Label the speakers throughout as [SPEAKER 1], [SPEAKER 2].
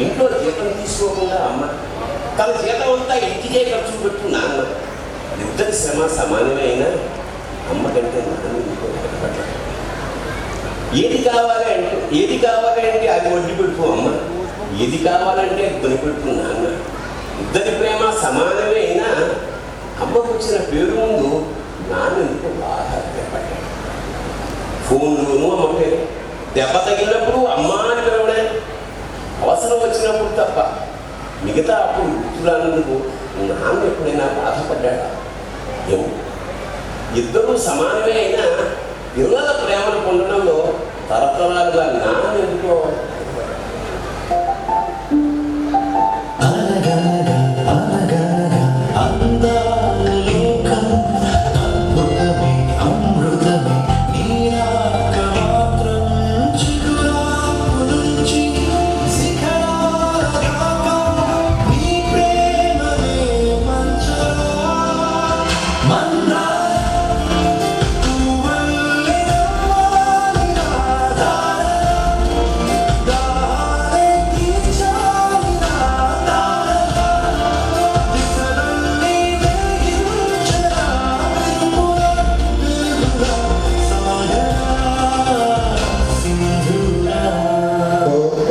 [SPEAKER 1] ఇంట్లో జీతం తీసుకోకుండా అమ్మ తన జీతం అంతా ఇంటికే ఖర్చు పెట్టు నాన్న. ఇద్దరి శ్రమ సమానమే అయినా అమ్మ కంటే నాన్న ఇంకో కనపడ్డాడు. ఏది కావాలంటే అది వడ్డీ పెడుతూ అమ్మ, ఏది కావాలంటే కొని పెడుతూ నాన్న. ఇద్దరి ప్రేమ సమానమే అయినా అమ్మకు వచ్చిన పేరు ముందు నాన్న ఎందుకు బాగా భయపడ్డాడు. ఫోన్లోనూ అమ్మ పేరు, దెబ్బ తగిలినప్పుడు అమ్మ అని పిలవడే, అవసరం వచ్చినప్పుడు తప్ప మిగతా అప్పుడు గుర్తురానందుకు నాన్న ఎప్పుడైనా బాధపడ్డాడా? ఏమో. ఇద్దరూ సమానమే అయినా పిల్లల ప్రేమను పొందడంలో తరతరాలుగా నాన్న ఎందుకో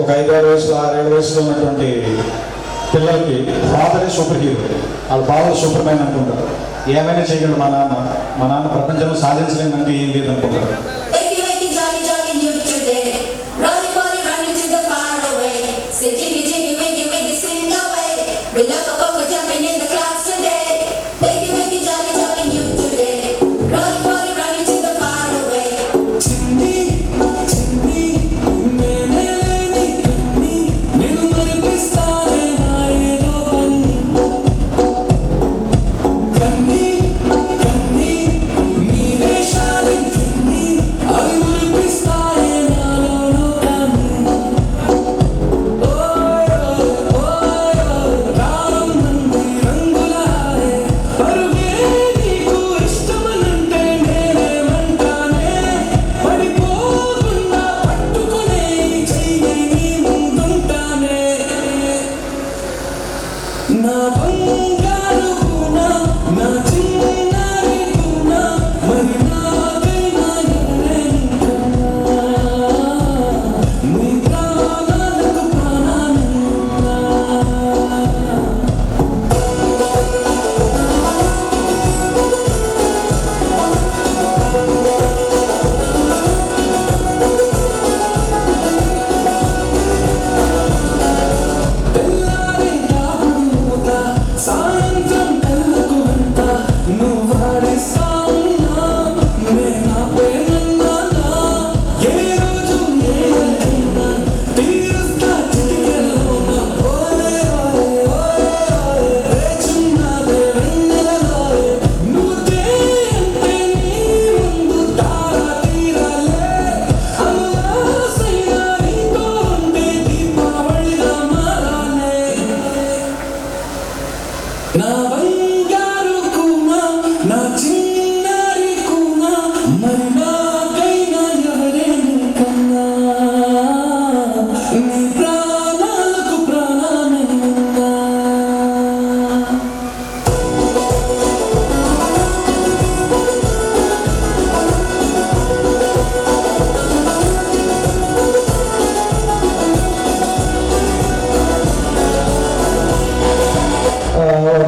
[SPEAKER 2] ఒక 5-6 వయసులో 6-7 వయసులో ఉన్నటువంటి పిల్లలకి ఫాదరే సూపర్ హీరో, వాళ్ళ ఫాదర్ సూపర్ మ్యాన్ అనుకుంటారు. ఏమైనా చేయగలడు మా నాన్న ప్రపంచంలో సాధించలేదంటే ఏం లేదనుకుంటారు.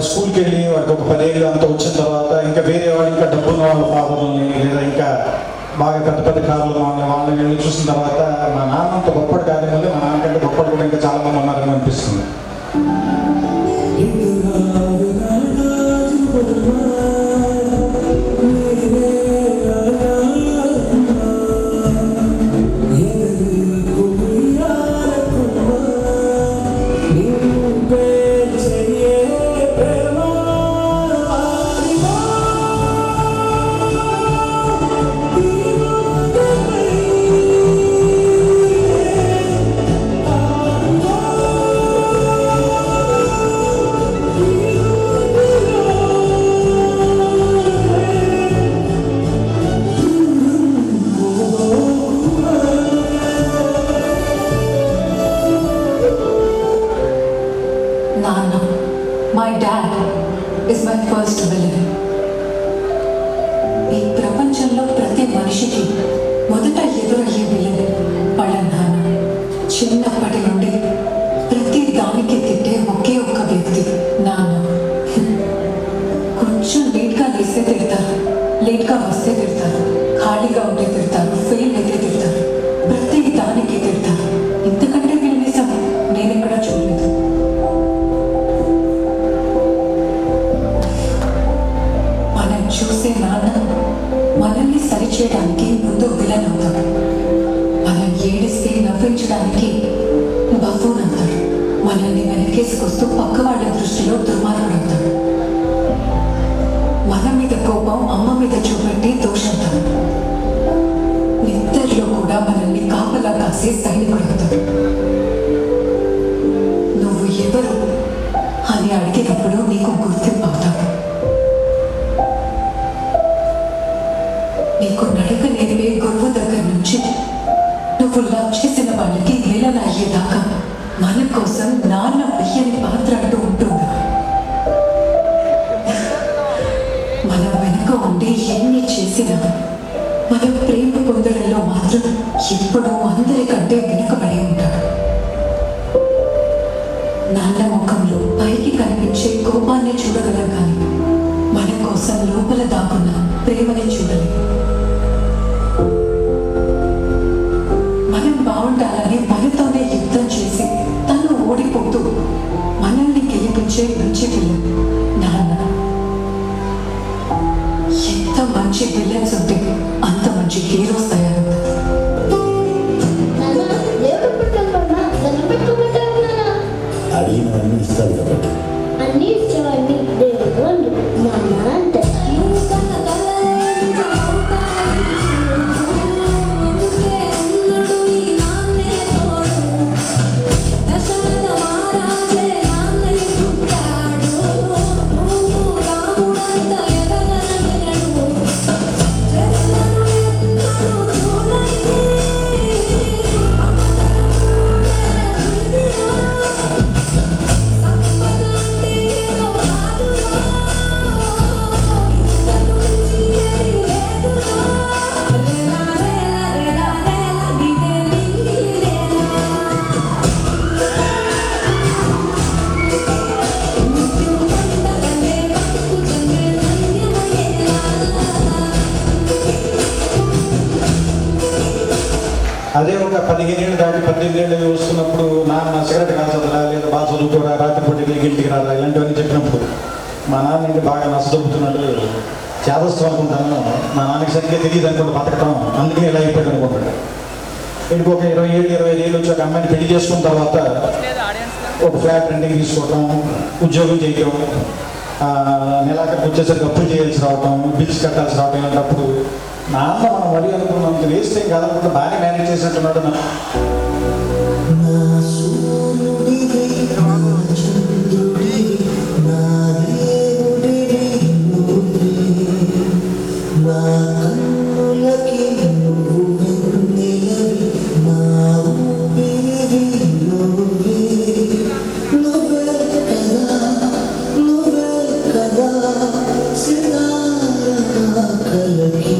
[SPEAKER 2] స్కూల్కి వెళ్ళి వాడికి ఒక 10 ఏళ్ళు అంతా వచ్చిన తర్వాత ఇంకా వేరే వాడు ఇంకా డబ్బున్న వాళ్ళ ఫాదర్ని లేదా ఇంకా బాగా పెద్ద పెద్ద కార్లు వాళ్ళని వెళ్ళి చూసిన తర్వాత మా నాన్న అంత గొప్పటి కాదు, మళ్ళీ మా నాన్నకంటే గొప్పటి కూడా ఇంకా చాలా మంది ఉన్నారని అనిపిస్తుంది.
[SPEAKER 3] నవ్వించడానికి బఫూన్ అవుతాడు. మనల్ని వెనకేసుకొస్తూ పక్క వాళ్ళ దృష్టిలో దుర్మార్గుడవుతాడు. మన మీద కోపం అమ్మ మీద చూపెట్టి దోషంతాడు. నిద్రలో కూడా మనల్ని కాపలా కాసే సైనికుడవుతాడు. నువ్వు ఎవరు అని అడిగినప్పుడు నీకు గుర్తింపు అవుతాడు. నీకు నడక నేర్పే గురువు దగ్గర నుంచి నువ్వు లవ్ చేసిన వాళ్ళకి వేళన అయ్యేదాకా మన కోసం నాన్న వెయ్యని పాత్ర అంటూ ఉంటుందా? మన వెనుక ఉండి ఎన్ని చేసినా మన ప్రేమ పొందడంలో మాత్రం ఎప్పుడూ అందరికంటే వెనుకబడి ఉంటాడు. నాన్న ముఖంలో పైకి కనిపించే కోపాన్ని చూడగలం కానీ మన కోసం లోపల దాక్కున్న ప్రేమని చూడలేం. మనం బాగుండాలని మనతోనే యుద్ధం చేసి తను ఓడిపోతూ మనల్ని గెలిపించే మంచి విలన్ నాన్న. ఎంత మంచి విలన్స్ ఉంటే అంత మంచి హీరోస్ తయారవుతారు.
[SPEAKER 4] అడిగినవన్నీ ఇస్తాడు కాబట్టి
[SPEAKER 5] అన్ని ఇచ్చేవాడిని దేవుడు అండు మా అమ్మ అంటే
[SPEAKER 2] అదే ఒక 15 ఏళ్ళు దాటి 18 ఏళ్ళు వస్తున్నప్పుడు నాన్న సిగరెట్ కాల్చదురా లేదా బాగా చదువుకోరా రాత్రిపూట ఇంటికి రారా ఇలాంటివన్నీ చెప్పినప్పుడు మా నాన్న ఏంటి బాగా నచ్చదొబ్బుతున్నట్టు చేదస్తూ అనుకుంటాను. మా నాన్నకి సరిగ్గా తెలియదు అనుకుంటా బతకటం, అందుకని ఇలా అయిపోయాడు అనుకుంటాడు. ఇంటికి ఒక 20 ఏళ్ళు 25 ఏళ్ళు వచ్చి ఒక అమ్మాయిని పెళ్లి చేసుకున్న తర్వాత ఒక ఫ్లాట్ రెంట్కి తీసుకోవటం, ఉద్యోగం చేయడం, నెలాఖరికి వచ్చేసరికి అప్పులు చేయాల్సి రావటం, బిల్స్ కట్టాల్సి రావటం. ఇలాంటప్పుడు నాన్న మనం వరి అనుకున్నంత వేస్తే కాదనుకుంటే బాగానే మేనేజ్ చేసినట్టున్నాడు.
[SPEAKER 4] నా సూర్యుడివి, నా చంద్రుడివి, నా దేవుడివి నువ్వే. నా కన్నులకి నువ్వు వెన్నెలవి, నా ఊపిరివి నువ్వే. నువ్వే కదా సితారా కలకి.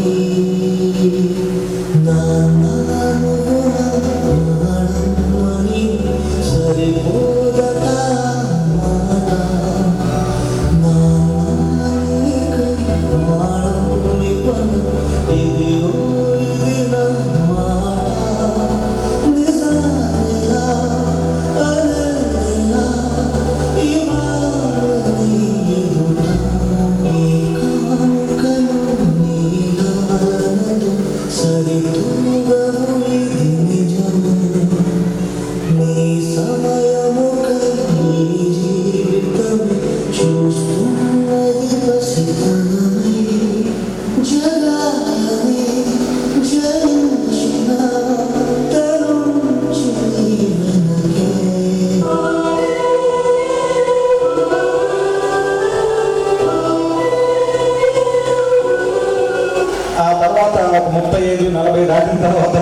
[SPEAKER 2] ఆ తర్వాత ఒక 35-40 దాటిన తర్వాత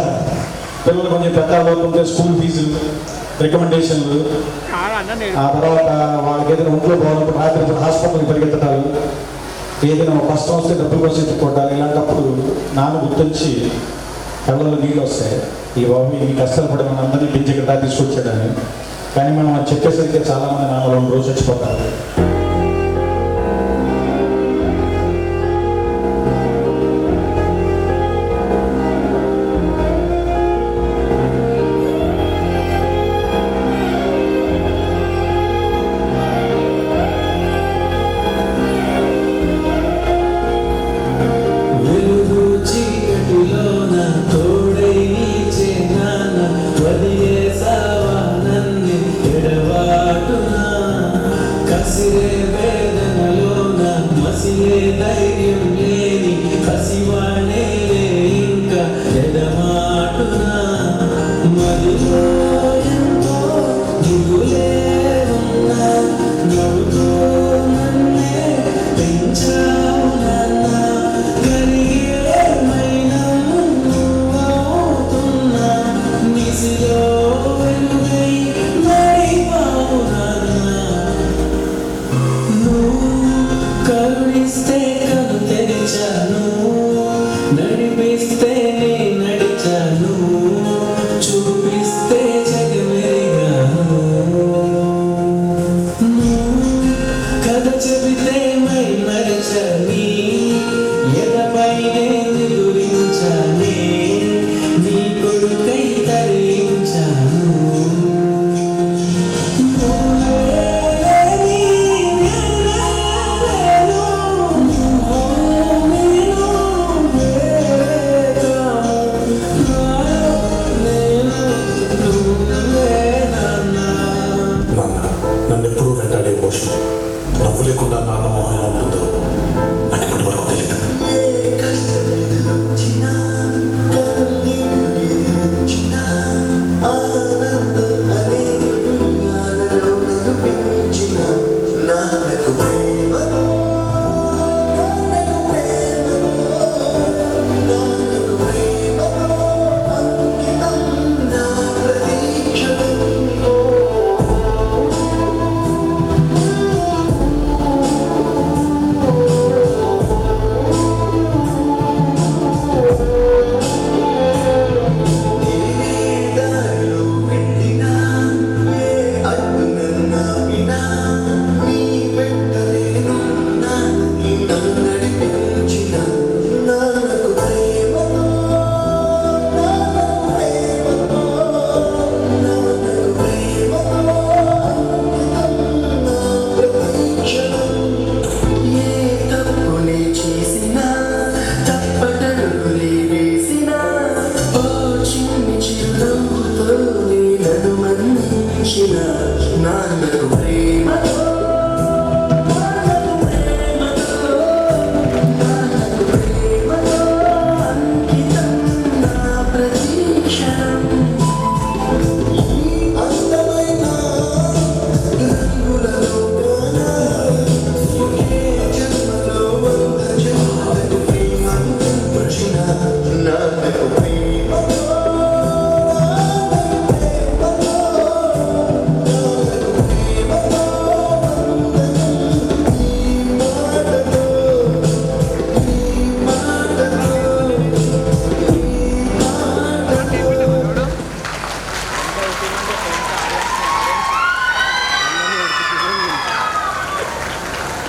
[SPEAKER 2] పిల్లలు కొంచెం పెద్ద అవుతుంటే స్కూల్ ఫీజులు, రికమెండేషన్లు, ఆ తర్వాత వాళ్ళకి ఏదైనా ఒంట్లో పోవాలన్నప్పుడు రాత్రి హాస్పిటల్కి పరిగెత్తడాలు, ఏదైనా ఒక కష్టం వస్తే డబ్బుల కోసం ఎత్తుకోవడాలు. ఇలాంటప్పుడు నాన్న గుర్తొచ్చి కళ్ళలో నీళ్ళు వస్తాయి. ఈ బాబు ఈ కష్టాలు పడి మన అందరినీ పెంచి ఇక్కడ తీసుకొచ్చాడని. కానీ మనం అది చెప్పేసరికి చాలామంది నాన్నలు 2 రోజు చచ్చిపోతారు.